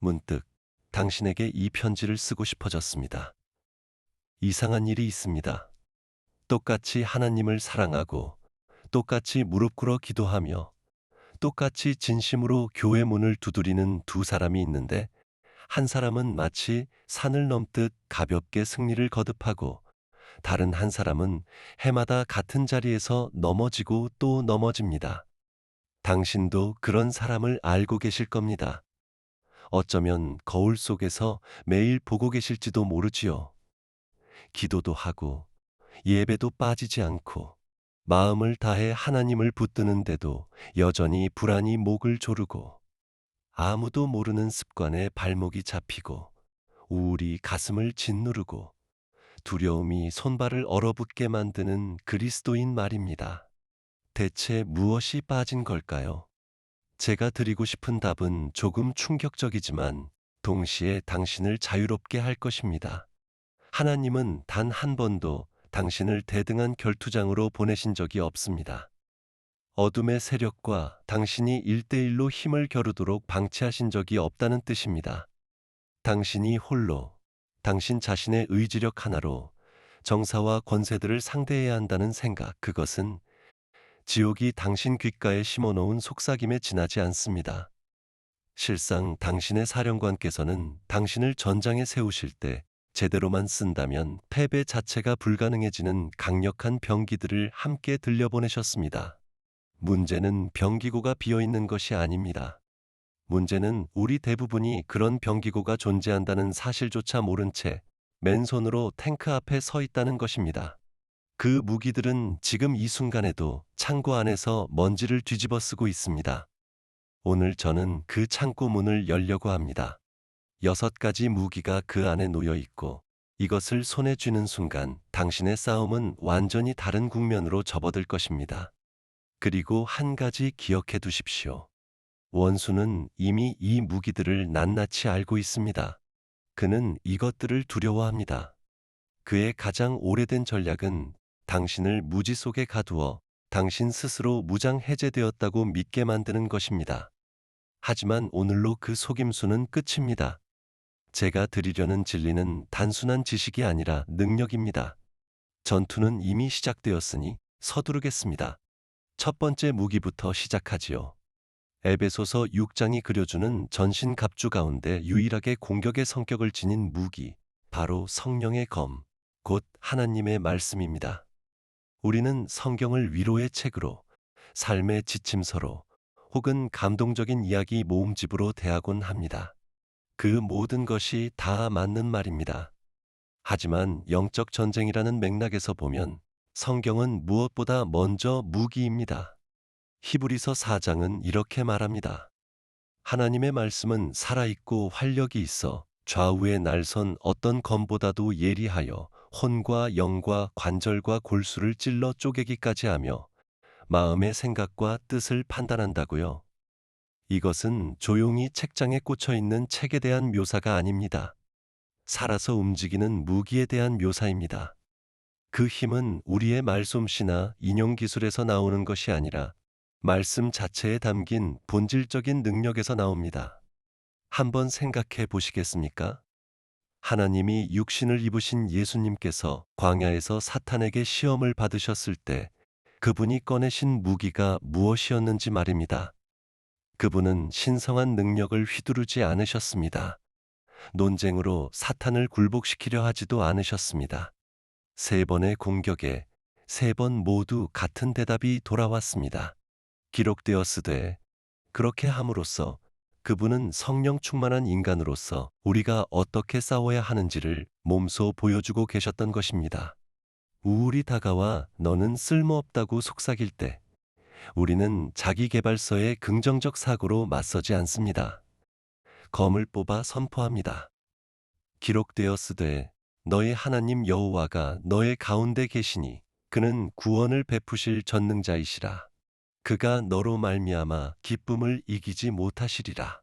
문득 당신에게 이 편지를 쓰고 싶어졌습니다. 이상한 일이 있습니다. 똑같이 하나님을 사랑하고 똑같이 무릎 꿇어 기도하며 똑같이 진심으로 교회 문을 두드리는 두 사람이 있는데 한 사람은 마치 산을 넘듯 가볍게 승리를 거듭하고 다른 한 사람은 해마다 같은 자리에서 넘어지고 또 넘어집니다. 당신도 그런 사람을 알고 계실 겁니다. 어쩌면 거울 속에서 매일 보고 계실지도 모르지요. 기도도 하고 예배도 빠지지 않고 마음을 다해 하나님을 붙드는데도 여전히 불안이 목을 조르고 아무도 모르는 습관에 발목이 잡히고 우울이 가슴을 짓누르고 두려움이 손발을 얼어붙게 만드는 그리스도인 말입니다. 대체 무엇이 빠진 걸까요? 제가 드리고 싶은 답은 조금 충격적이지만 동시에 당신을 자유롭게 할 것입니다. 하나님은 단 한 번도 당신을 대등한 결투장으로 보내신 적이 없습니다. 어둠의 세력과 당신이 일대일로 힘을 겨루도록 방치하신 적이 없다는 뜻입니다. 당신이 홀로, 당신 자신의 의지력 하나로 정사와 권세들을 상대해야 한다는 생각, 그것은 지옥이 당신 귓가에 심어놓은 속삭임에 지나지 않습니다. 실상 당신의 사령관께서는 당신을 전장에 세우실 때 제대로만 쓴다면 패배 자체가 불가능해지는 강력한 병기들을 함께 들려보내셨습니다. 문제는 병기고가 비어있는 것이 아닙니다. 문제는 우리 대부분이 그런 병기고가 존재한다는 사실조차 모른 채 맨손으로 탱크 앞에 서 있다는 것입니다. 그 무기들은 지금 이 순간에도 창고 안에서 먼지를 뒤집어 쓰고 있습니다. 오늘 저는 그 창고 문을 열려고 합니다. 6가지 무기가 그 안에 놓여 있고 이것을 손에 쥐는 순간 당신의 싸움은 완전히 다른 국면으로 접어들 것입니다. 그리고 한 가지 기억해 두십시오. 원수는 이미 이 무기들을 낱낱이 알고 있습니다. 그는 이것들을 두려워합니다. 그의 가장 오래된 전략은 당신을 무지 속에 가두어 당신 스스로 무장 해제되었다고 믿게 만드는 것입니다. 하지만 오늘로 그 속임수는 끝입니다. 제가 드리려는 진리는 단순한 지식이 아니라 능력입니다. 전투는 이미 시작되었으니 서두르겠습니다. 첫 번째 무기부터 시작하지요. 에베소서 6장이 그려주는 전신 갑주 가운데 유일하게 공격의 성격을 지닌 무기, 바로 성령의 검, 곧 하나님의 말씀입니다. 우리는 성경을 위로의 책으로, 삶의 지침서로, 혹은 감동적인 이야기 모음집으로 대하곤 합니다. 그 모든 것이 다 맞는 말입니다. 하지만 영적 전쟁이라는 맥락에서 보면 성경은 무엇보다 먼저 무기입니다. 히브리서 4장은 이렇게 말합니다. 하나님의 말씀은 살아있고 활력이 있어 좌우에 날선 어떤 검보다도 예리하여 혼과 영과 관절과 골수를 찔러 쪼개기까지 하며 마음의 생각과 뜻을 판단한다고요. 이것은 조용히 책장에 꽂혀 있는 책에 대한 묘사가 아닙니다. 살아서 움직이는 무기에 대한 묘사입니다. 그 힘은 우리의 말솜씨나 인용 기술에서 나오는 것이 아니라 말씀 자체에 담긴 본질적인 능력에서 나옵니다. 한번 생각해 보시겠습니까? 하나님이 육신을 입으신 예수님께서 광야에서 사탄에게 시험을 받으셨을 때 그분이 꺼내신 무기가 무엇이었는지 말입니다. 그분은 신성한 능력을 휘두르지 않으셨습니다. 논쟁으로 사탄을 굴복시키려 하지도 않으셨습니다. 3번의 공격에 3번 모두 같은 대답이 돌아왔습니다. 기록되었으되 그렇게 함으로써 그분은 성령 충만한 인간으로서 우리가 어떻게 싸워야 하는지를 몸소 보여주고 계셨던 것입니다. 우울이 다가와 너는 쓸모없다고 속삭일 때 우리는 자기계발서의 긍정적 사고로 맞서지 않습니다. 검을 뽑아 선포합니다. 기록되었으되 너의 하나님 여호와가 너의 가운데 계시니 그는 구원을 베푸실 전능자이시라. 그가 너로 말미암아 기쁨을 이기지 못하시리라.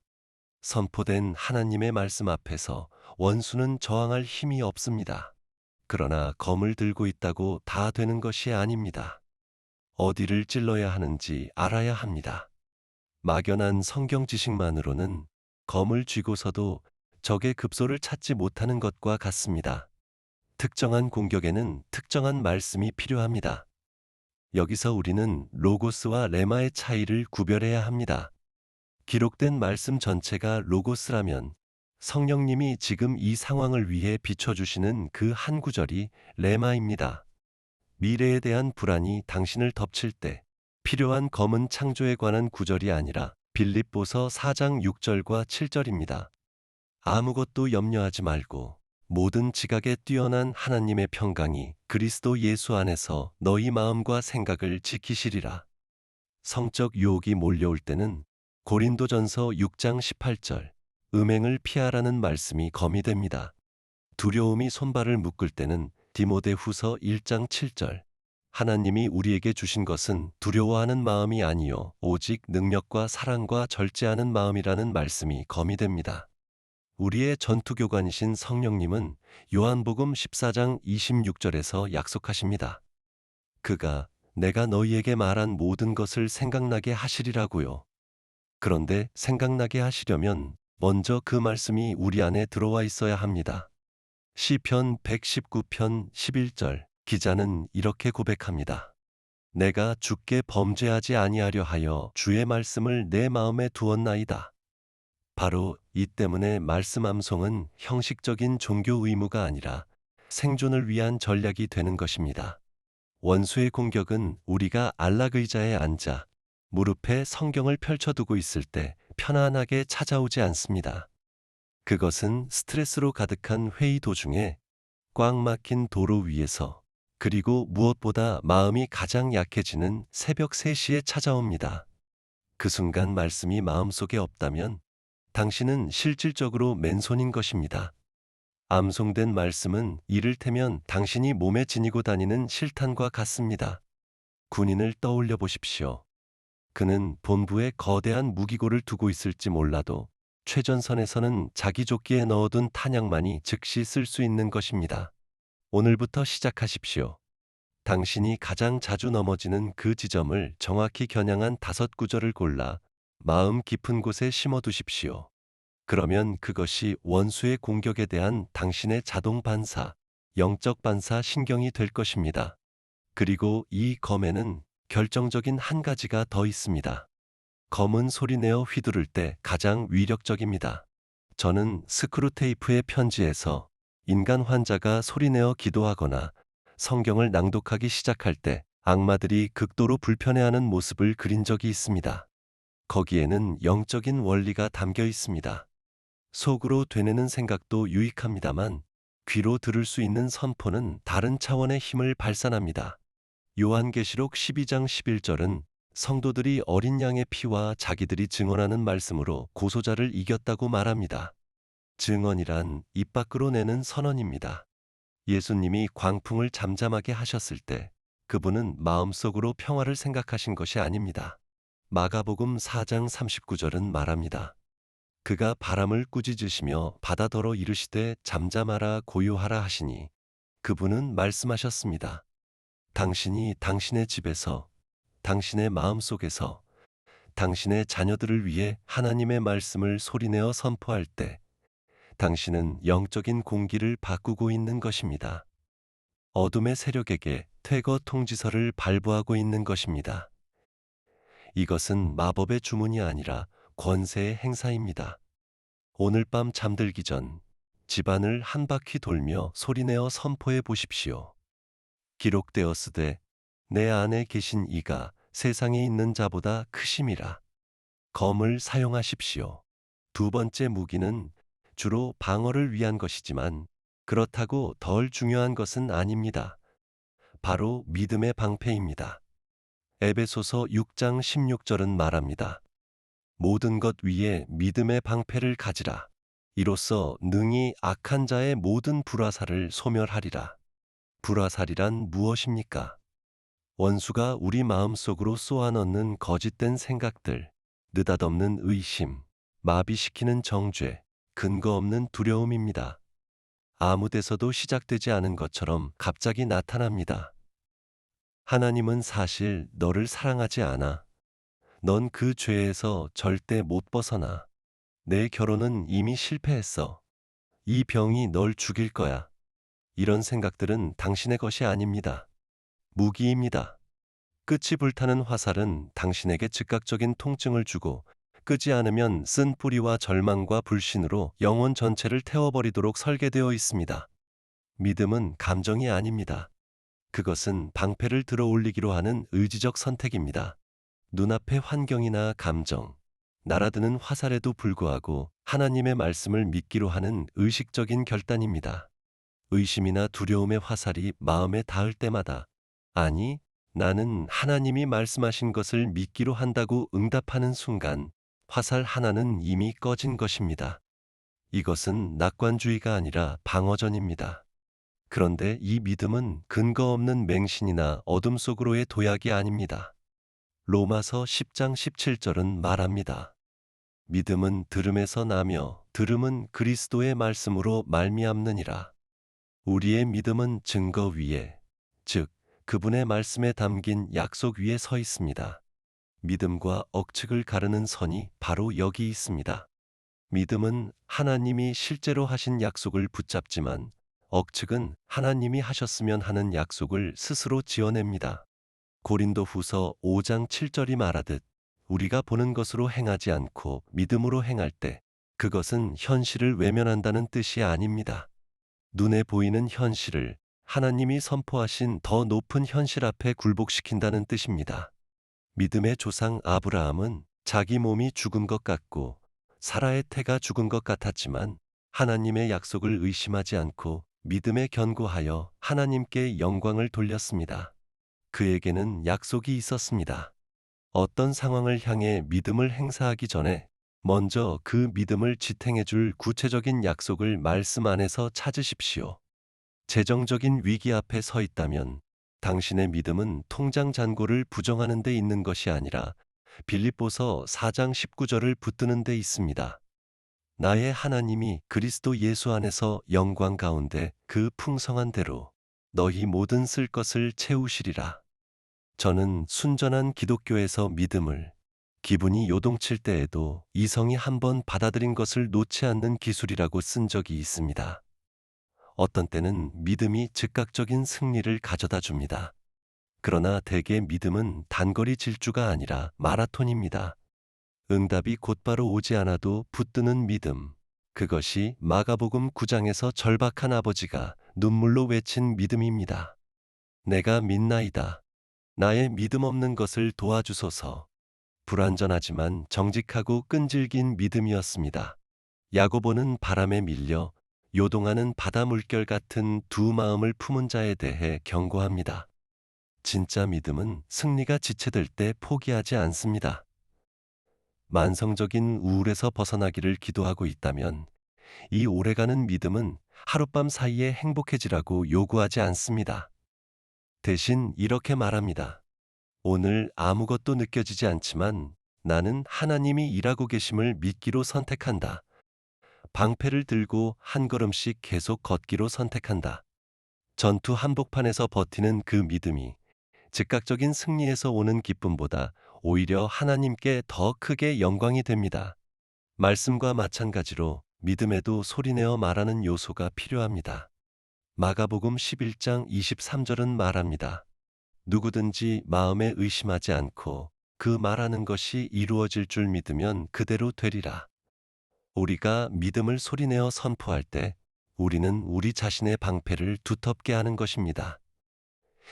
선포된 하나님의 말씀 앞에서 원수는 저항할 힘이 없습니다. 그러나 검을 들고 있다고 다 되는 것이 아닙니다. 어디를 찔러야 하는지 알아야 합니다. 막연한 성경 지식만으로는 검을 쥐고서도 적의 급소를 찾지 못하는 것과 같습니다. 특정한 공격에는 특정한 말씀이 필요합니다. 여기서 우리는 로고스와 레마의 차이를 구별해야 합니다. 기록된 말씀 전체가 로고스라면 성령님이 지금 이 상황을 위해 비춰주시는 그 한 구절이 레마입니다. 미래에 대한 불안이 당신을 덮칠 때 필요한 검은 창조에 관한 구절이 아니라 빌립보서 4장 6절과 7절입니다. 아무것도 염려하지 말고 모든 지각에 뛰어난 하나님의 평강이 그리스도 예수 안에서 너희 마음과 생각을 지키시리라. 성적 유혹이 몰려올 때는 고린도전서 6장 18절 음행을 피하라는 말씀이 검이 됩니다. 두려움이 손발을 묶을 때는 디모데후서 1장 7절 하나님이 우리에게 주신 것은 두려워하는 마음이 아니요 오직 능력과 사랑과 절제하는 마음이라는 말씀이 검이 됩니다. 우리의 전투교관이신 성령님은 요한복음 14장 26절에서 약속하십니다. 그가 내가 너희에게 말한 모든 것을 생각나게 하시리라고요. 그런데 생각나게 하시려면 먼저 그 말씀이 우리 안에 들어와 있어야 합니다. 시편 119편 11절 기자는 이렇게 고백합니다. 내가 주께 범죄하지 아니하려 하여 주의 말씀을 내 마음에 두었나이다. 바로 이 때문에 말씀 암송은 형식적인 종교 의무가 아니라 생존을 위한 전략이 되는 것입니다. 원수의 공격은 우리가 안락 의자에 앉아 무릎에 성경을 펼쳐두고 있을 때 편안하게 찾아오지 않습니다. 그것은 스트레스로 가득한 회의 도중에 꽉 막힌 도로 위에서 그리고 무엇보다 마음이 가장 약해지는 새벽 3시에 찾아옵니다. 그 순간 말씀이 마음속에 없다면 당신은 실질적으로 맨손인 것입니다. 암송된 말씀은 이를테면 당신이 몸에 지니고 다니는 실탄과 같습니다. 군인을 떠올려 보십시오. 그는 본부에 거대한 무기고를 두고 있을지 몰라도 최전선에서는 자기 조끼에 넣어둔 탄약만이 즉시 쓸 수 있는 것입니다. 오늘부터 시작하십시오. 당신이 가장 자주 넘어지는 그 지점을 정확히 겨냥한 5구절을 골라 마음 깊은 곳에 심어두십시오. 그러면 그것이 원수의 공격에 대한 당신의 자동 반사, 영적 반사 신경이 될 것입니다. 그리고 이 검에는 결정적인 한 가지가 더 있습니다. 검은 소리내어 휘두를 때 가장 위력적입니다. 저는 스크루테이프의 편지에서 인간 환자가 소리내어 기도하거나 성경을 낭독하기 시작할 때 악마들이 극도로 불편해하는 모습을 그린 적이 있습니다. 거기에는 영적인 원리가 담겨 있습니다. 속으로 되뇌는 생각도 유익합니다만 귀로 들을 수 있는 선포는 다른 차원의 힘을 발산합니다. 요한계시록 12장 11절은 성도들이 어린 양의 피와 자기들이 증언하는 말씀으로 고소자를 이겼다고 말합니다. 증언이란 입 밖으로 내는 선언입니다. 예수님이 광풍을 잠잠하게 하셨을 때 그분은 마음속으로 평화를 생각하신 것이 아닙니다. 마가복음 4장 39절은 말합니다. 그가 바람을 꾸짖으시며 바다더러 이르시되 잠잠하라 고요하라 하시니 그분은 말씀하셨습니다. 당신이 당신의 집에서, 당신의 마음속에서, 당신의 자녀들을 위해 하나님의 말씀을 소리내어 선포할 때 당신은 영적인 공기를 바꾸고 있는 것입니다. 어둠의 세력에게 퇴거 통지서를 발부하고 있는 것입니다. 이것은 마법의 주문이 아니라 권세의 행사입니다. 오늘 밤 잠들기 전 집안을 한 바퀴 돌며 소리내어 선포해 보십시오. 기록되었으되 내 안에 계신 이가 세상에 있는 자보다 크심이라. 검을 사용하십시오. 두 번째 무기는 주로 방어를 위한 것이지만 그렇다고 덜 중요한 것은 아닙니다. 바로 믿음의 방패입니다. 에베소서 6장 16절은 말합니다. 모든 것 위에 믿음의 방패를 가지라. 이로써 능히 악한 자의 모든 불화살을 소멸하리라. 불화살이란 무엇입니까? 원수가 우리 마음속으로 쏘아넣는 거짓된 생각들, 느닷없는 의심, 마비시키는 정죄, 근거 없는 두려움입니다. 아무 데서도 시작되지 않은 것처럼 갑자기 나타납니다. 하나님은 사실 너를 사랑하지 않아. 넌 그 죄에서 절대 못 벗어나. 내 결혼은 이미 실패했어. 이 병이 널 죽일 거야. 이런 생각들은 당신의 것이 아닙니다. 무기입니다. 끝이 불타는 화살은 당신에게 즉각적인 통증을 주고 끄지 않으면 쓴 뿌리와 절망과 불신으로 영혼 전체를 태워버리도록 설계되어 있습니다. 믿음은 감정이 아닙니다. 그것은 방패를 들어 올리기로 하는 의지적 선택입니다. 눈앞의 환경이나 감정, 날아드는 화살에도 불구하고 하나님의 말씀을 믿기로 하는 의식적인 결단입니다. 의심이나 두려움의 화살이 마음에 닿을 때마다 아니, 나는 하나님이 말씀하신 것을 믿기로 한다고 응답하는 순간 화살 하나는 이미 꺼진 것입니다. 이것은 낙관주의가 아니라 방어전입니다. 그런데 이 믿음은 근거 없는 맹신이나 어둠 속으로의 도약이 아닙니다. 로마서 10장 17절은 말합니다. 믿음은 들음에서 나며 들음은 그리스도의 말씀으로 말미암느니라. 우리의 믿음은 증거 위에, 즉 그분의 말씀에 담긴 약속 위에 서 있습니다. 믿음과 억측을 가르는 선이 바로 여기 있습니다. 믿음은 하나님이 실제로 하신 약속을 붙잡지만 억측은 하나님이 하셨으면 하는 약속을 스스로 지어냅니다. 고린도후서 5장 7절이 말하듯 우리가 보는 것으로 행하지 않고 믿음으로 행할 때 그것은 현실을 외면한다는 뜻이 아닙니다. 눈에 보이는 현실을 하나님이 선포하신 더 높은 현실 앞에 굴복시킨다는 뜻입니다. 믿음의 조상 아브라함은 자기 몸이 죽은 것 같고 사라의 태가 죽은 것 같았지만 하나님의 약속을 의심하지 않고 믿음에 견고하여 하나님께 영광을 돌렸습니다. 그에게는 약속이 있었습니다. 어떤 상황을 향해 믿음을 행사하기 전에 먼저 그 믿음을 지탱해 줄 구체적인 약속을 말씀 안에서 찾으십시오. 재정적인 위기 앞에 서 있다면 당신의 믿음은 통장 잔고를 부정하는 데 있는 것이 아니라 빌립보서 4장 19절을 붙드는 데 있습니다. 나의 하나님이 그리스도 예수 안에서 영광 가운데 그 풍성한 대로 너희 모든 쓸 것을 채우시리라. 저는 순전한 기독교에서 믿음을 기분이 요동칠 때에도 이성이 한번 받아들인 것을 놓지 않는 기술이라고 쓴 적이 있습니다. 어떤 때는 믿음이 즉각적인 승리를 가져다 줍니다. 그러나 대개 믿음은 단거리 질주가 아니라 마라톤입니다. 응답이 곧바로 오지 않아도 붙드는 믿음. 그것이 마가복음 9장에서 절박한 아버지가 눈물로 외친 믿음입니다. 내가 믿나이다. 나의 믿음 없는 것을 도와주소서. 불완전하지만 정직하고 끈질긴 믿음이었습니다. 야고보는 바람에 밀려 요동하는 바다 물결 같은 두 마음을 품은 자에 대해 경고합니다. 진짜 믿음은 승리가 지체될 때 포기하지 않습니다. 만성적인 우울에서 벗어나기를 기도하고 있다면 이 오래가는 믿음은 하룻밤 사이에 행복해지라고 요구하지 않습니다. 대신 이렇게 말합니다. 오늘 아무것도 느껴지지 않지만 나는 하나님이 일하고 계심을 믿기로 선택한다. 방패를 들고 한 걸음씩 계속 걷기로 선택한다. 전투 한복판에서 버티는 그 믿음이 즉각적인 승리에서 오는 기쁨보다 오히려 하나님께 더 크게 영광이 됩니다. 말씀과 마찬가지로 믿음에도 소리내어 말하는 요소가 필요합니다. 마가복음 11장 23절은 말합니다. 누구든지 마음에 의심하지 않고 그 말하는 것이 이루어질 줄 믿으면 그대로 되리라. 우리가 믿음을 소리내어 선포할 때 우리는 우리 자신의 방패를 두텁게 하는 것입니다.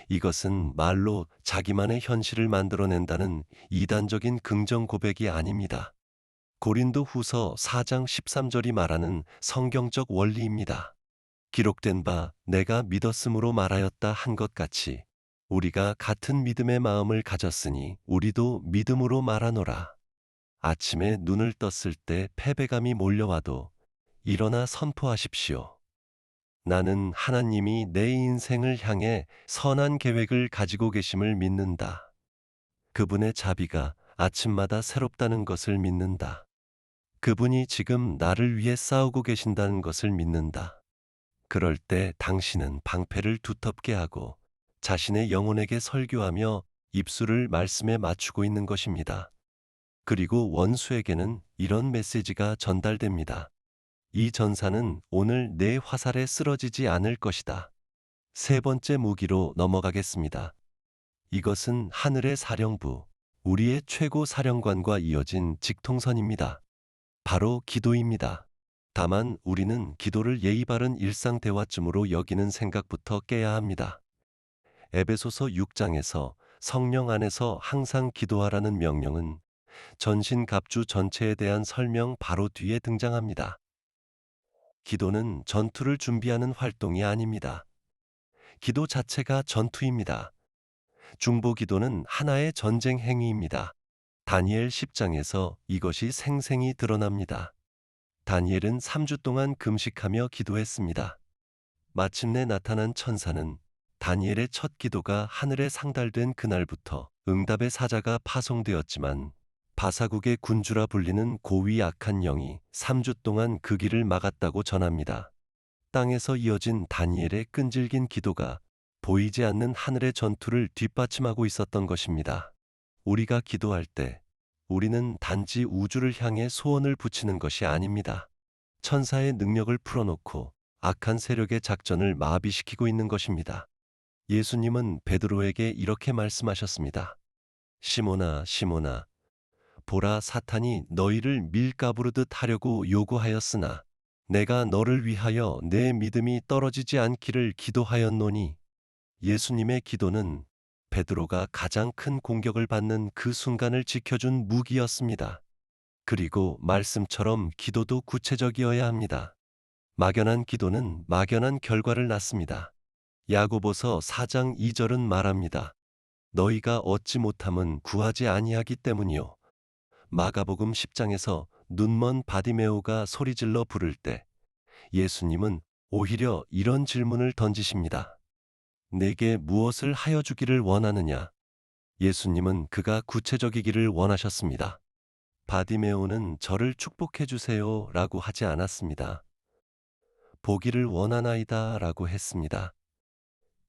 이것은 말로 자기만의 현실을 만들어낸다는 이단적인 긍정 고백이 아닙니다. 고린도 후서 4장 13절이 말하는 성경적 원리입니다. 기록된 바 내가 믿었으므로 말하였다 한 것 같이 우리가 같은 믿음의 마음을 가졌으니 우리도 믿음으로 말하노라. 아침에 눈을 떴을 때 패배감이 몰려와도 일어나 선포하십시오. 나는 하나님이 내 인생을 향해 선한 계획을 가지고 계심을 믿는다. 그분의 자비가 아침마다 새롭다는 것을 믿는다. 그분이 지금 나를 위해 싸우고 계신다는 것을 믿는다. 그럴 때 당신은 방패를 두텁게 하고 자신의 영혼에게 설교하며 입술을 말씀에 맞추고 있는 것입니다. 그리고 원수에게는 이런 메시지가 전달됩니다. 이 전사는 오늘 내 화살에 쓰러지지 않을 것이다. 세 번째 무기로 넘어가겠습니다. 이것은 하늘의 사령부, 우리의 최고 사령관과 이어진 직통선입니다. 바로 기도입니다. 다만 우리는 기도를 예의 바른 일상 대화쯤으로 여기는 생각부터 깨야 합니다. 에베소서 6장에서 성령 안에서 항상 기도하라는 명령은 전신갑주 전체에 대한 설명 바로 뒤에 등장합니다. 기도는 전투를 준비하는 활동이 아닙니다. 기도 자체가 전투입니다. 중보 기도는 하나의 전쟁 행위입니다. 다니엘 10장에서 이것이 생생히 드러납니다. 다니엘은 3주 동안 금식하며 기도했습니다. 마침내 나타난 천사는 다니엘의 첫 기도가 하늘에 상달된 그날부터 응답의 사자가 파송되었지만 바사국의 군주라 불리는 고위 악한 영이 3주 동안 그 길을 막았다고 전합니다. 땅에서 이어진 다니엘의 끈질긴 기도가 보이지 않는 하늘의 전투를 뒷받침하고 있었던 것입니다. 우리가 기도할 때 우리는 단지 우주를 향해 소원을 붙이는 것이 아닙니다. 천사의 능력을 풀어놓고 악한 세력의 작전을 마비시키고 있는 것입니다. 예수님은 베드로에게 이렇게 말씀하셨습니다. 시몬아, 시몬아, 보라, 사탄이 너희를 밀가부르듯 하려고 요구하였으나 내가 너를 위하여 내 믿음이 떨어지지 않기를 기도하였노니. 예수님의 기도는 베드로가 가장 큰 공격을 받는 그 순간을 지켜준 무기였습니다. 그리고 말씀처럼 기도도 구체적이어야 합니다. 막연한 기도는 막연한 결과를 낳습니다. 야고보서 4장 2절은 말합니다. 너희가 얻지 못함은 구하지 아니하기 때문이요. 마가복음 10장에서 눈먼 바디메오가 소리질러 부를 때 예수님은 오히려 이런 질문을 던지십니다. 내게 무엇을 하여 주기를 원하느냐? 예수님은 그가 구체적이기를 원하셨습니다. 바디메오는 저를 축복해 주세요 라고 하지 않았습니다. 보기를 원하나이다 라고 했습니다.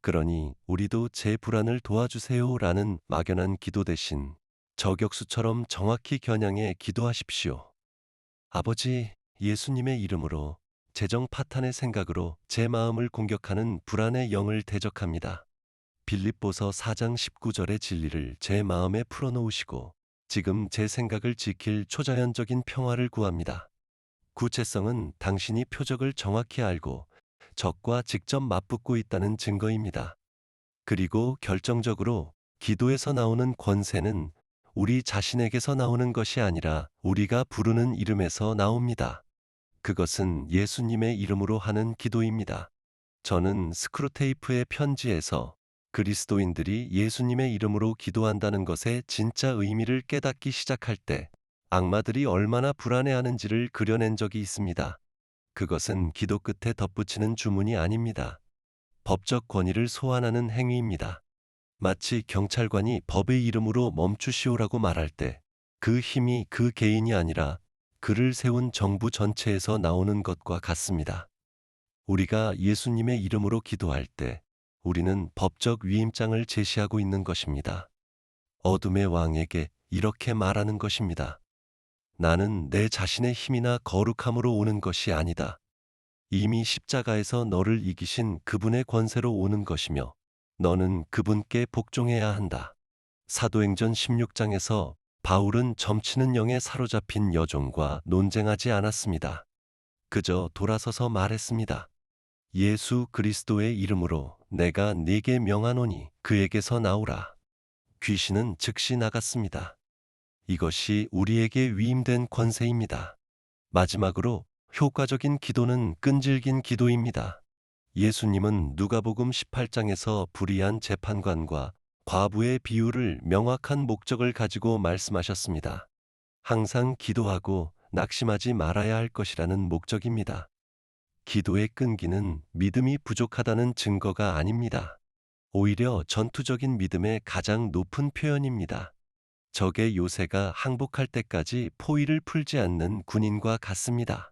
그러니 우리도 제 불안을 도와주세요 라는 막연한 기도 대신 저격수처럼 정확히 겨냥해 기도하십시오. 아버지, 예수님의 이름으로 재정 파탄의 생각으로 제 마음을 공격하는 불안의 영을 대적합니다. 빌립보서 4장 19절의 진리를 제 마음에 풀어놓으시고 지금 제 생각을 지킬 초자연적인 평화를 구합니다. 구체성은 당신이 표적을 정확히 알고 적과 직접 맞붙고 있다는 증거입니다. 그리고 결정적으로 기도에서 나오는 권세는 우리 자신에게서 나오는 것이 아니라 우리가 부르는 이름에서 나옵니다. 그것은 예수님의 이름으로 하는 기도입니다. 저는 스크루테이프의 편지에서 그리스도인들이 예수님의 이름으로 기도한다는 것의 진짜 의미를 깨닫기 시작할 때 악마들이 얼마나 불안해하는지를 그려낸 적이 있습니다. 그것은 기도 끝에 덧붙이는 주문이 아닙니다. 법적 권위를 소환하는 행위입니다. 마치 경찰관이 법의 이름으로 멈추시오라고 말할 때 그 힘이 그 개인이 아니라 그를 세운 정부 전체에서 나오는 것과 같습니다. 우리가 예수님의 이름으로 기도할 때 우리는 법적 위임장을 제시하고 있는 것입니다. 어둠의 왕에게 이렇게 말하는 것입니다. 나는 내 자신의 힘이나 거룩함으로 오는 것이 아니다. 이미 십자가에서 너를 이기신 그분의 권세로 오는 것이며 너는 그분께 복종해야 한다. 사도행전 16장에서 바울은 점치는 영에 사로잡힌 여종과 논쟁하지 않았습니다. 그저 돌아서서 말했습니다. 예수 그리스도의 이름으로 내가 네게 명하노니 그에게서 나오라. 귀신은 즉시 나갔습니다. 이것이 우리에게 위임된 권세입니다. 마지막으로 효과적인 기도는 끈질긴 기도입니다. 예수님은 누가복음 18장에서 불의한 재판관과 과부의 비유를 명확한 목적을 가지고 말씀하셨습니다. 항상 기도하고 낙심하지 말아야 할 것이라는 목적입니다. 기도의 끈기는 믿음이 부족하다는 증거가 아닙니다. 오히려 전투적인 믿음의 가장 높은 표현입니다. 적의 요새가 항복할 때까지 포위를 풀지 않는 군인과 같습니다.